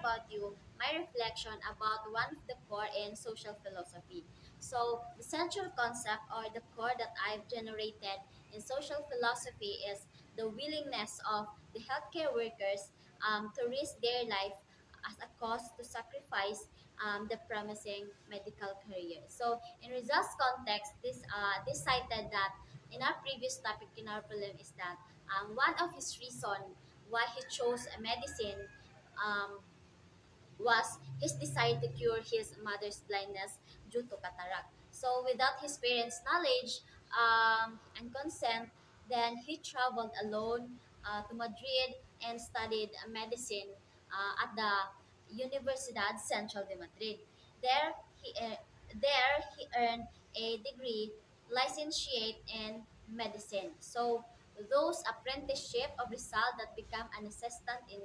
about you my reflection about one of the core in social philosophy. So the central concept or the core that I've generated in social philosophy is the willingness of the healthcare workers to risk their life as a cost to sacrifice the promising medical career. So in Rizal's context, this cited that in our previous topic in our prelim is that one of his reason why he chose a medicine um, was his desire to cure his mother's blindness due to cataract. So, without his parents' knowledge and consent, then he traveled alone to Madrid and studied medicine at the Universidad Central de Madrid. There, he uh, there he earned a degree, licentiate in medicine. So, those apprenticeship of Rizal that become an assistant in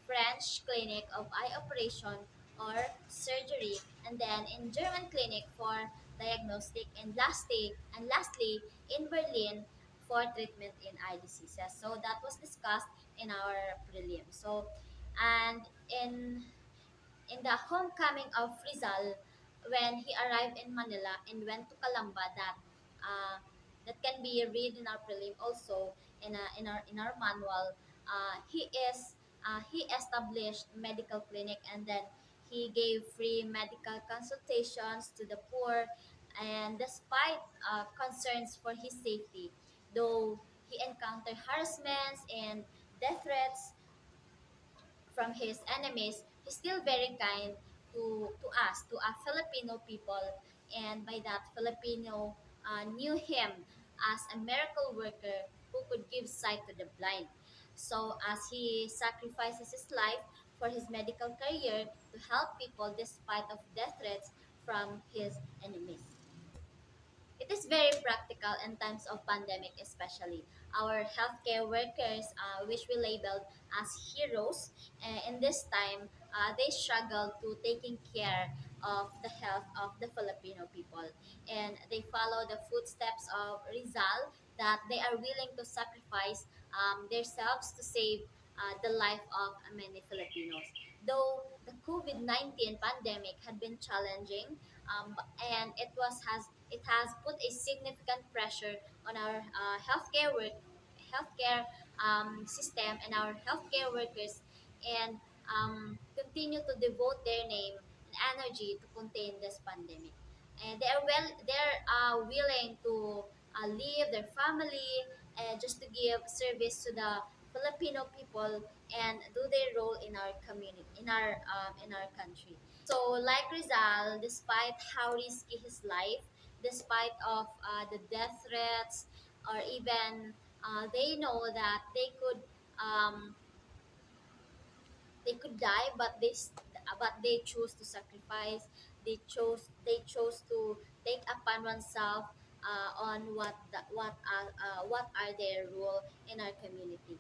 French clinic of eye operation or surgery, and then in German clinic for diagnostic, and lastly in Berlin for treatment in eye diseases. So that was discussed in our prelim. So and in the homecoming of Rizal, when he arrived in Manila and went to Calamba, uh, that can be read in our prelim also in our manual. He established medical clinic, and then he gave free medical consultations to the poor, and despite concerns for his safety, though he encountered harassments and death threats from his enemies, he's still very kind to us, to our Filipino people, and by that Filipino knew him as a miracle worker who could give sight to the blind. So as he sacrifices his life for his medical career to help people despite of death threats from his enemies. It is very practical in times of pandemic, especially. Our healthcare workers, which we labeled as heroes, in this time, they struggle to taking care of the health of the Filipino people. And they follow the footsteps of Rizal, that they are willing to sacrifice themselves to save the life of many Filipinos. Though the COVID-19 pandemic had been challenging, and it has put a significant pressure on our healthcare system and our healthcare workers, and continue to devote their name and energy to contain this pandemic. And they're willing to leave their family just to give service to the Filipino people and do their role in our community, in our country. So, like Rizal, despite how risky his life, despite of the death threats, or even they know that they could die, but they choose to sacrifice. They chose to take upon oneself on what are their role in our community,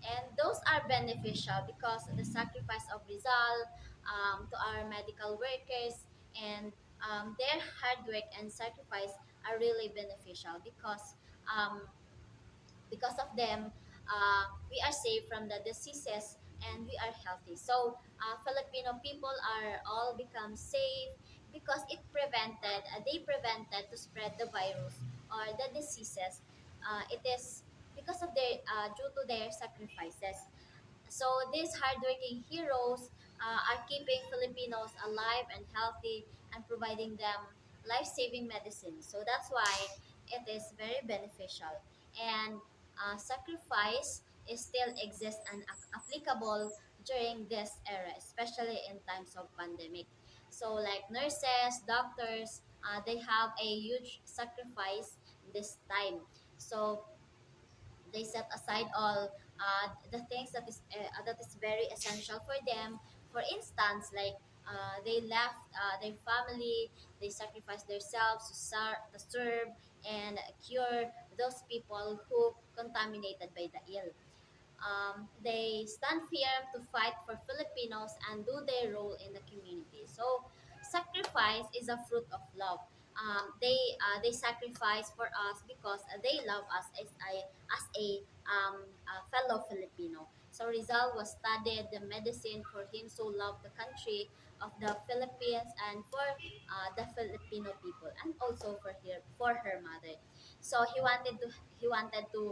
and those are beneficial because the sacrifice of Rizal to our medical workers, and their hard work and sacrifice are really beneficial um, because of them, we are safe from the diseases and we are healthy. So Filipino people are all become safe because they prevented to spread the virus or the diseases. It is because of their due to their sacrifices. So these hardworking heroes are keeping Filipinos alive and healthy and providing them life-saving medicine. So that's why it is very beneficial. And sacrifice is still exists and applicable during this era, especially in times of pandemic. So like nurses, doctors, they have a huge sacrifice this time. So they set aside all the things that is very essential for them. For instance, like they left their family, they sacrificed themselves to serve and cure those people who contaminated by the ill. They stand firm to fight for Filipinos and do their role in the community. So, sacrifice is a fruit of love. They sacrifice for us because they love us as a fellow Filipino. So Rizal was studied the medicine for him so loved the country of the Philippines and for the Filipino people and also for her mother. So he wanted to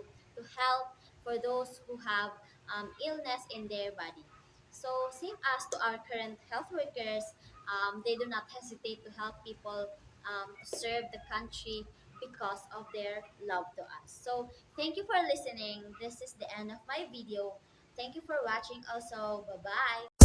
help for those who have illness in their body. So same as to our current health workers, they do not hesitate to help people to serve the country because of their love to us. So thank you for listening. This is the end of my video. Thank you for watching also. Bye-bye.